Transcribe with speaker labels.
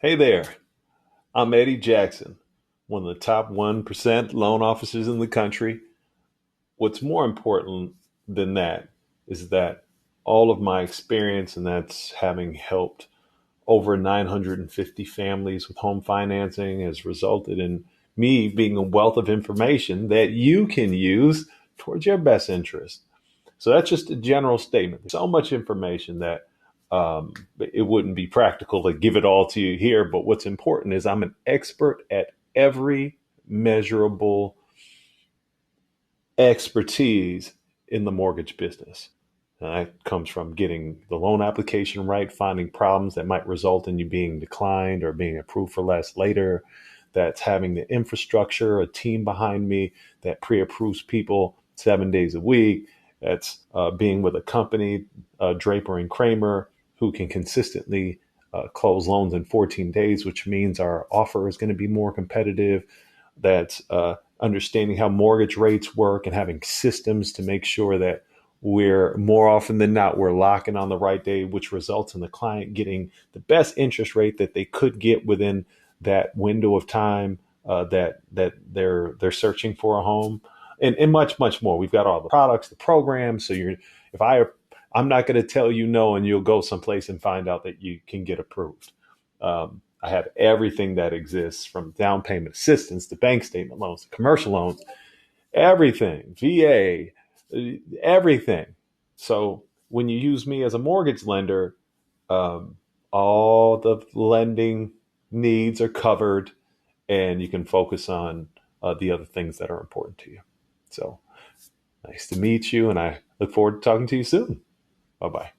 Speaker 1: Hey there, I'm Eddie Jackson, one of the top 1% loan officers in the country. What's more important than that is that all of my experience, and that's having helped over 950 families with home financing, has resulted in me being a wealth of information that you can use towards your best interest. So that's just a general statement. There's so much information that it wouldn't be practical to give it all to you here. But what's important is I'm an expert at every measurable expertise in the mortgage business. And that comes from getting the loan application right, finding problems that might result in you being declined or being approved for less later. That's having the infrastructure, a team behind me that pre approves people 7 days a week. That's being with a company, Draper and Kramer, who can consistently close loans in 14 days, which means our offer is going to be more competitive. That's understanding how mortgage rates work and having systems to make sure that we're more often than not, we're locking on the right day, which results in the client getting the best interest rate that they could get within that window of time that they're searching for a home, and much more. We've got all the products, the programs. So if I'm not going to tell you no, and you'll go someplace and find out that you can get approved. I have everything that exists, from down payment assistance to bank statement loans to commercial loans, everything, VA, everything. So when you use me as a mortgage lender, all the lending needs are covered, and you can focus on the other things that are important to you. So nice to meet you, and I look forward to talking to you soon. Bye bye.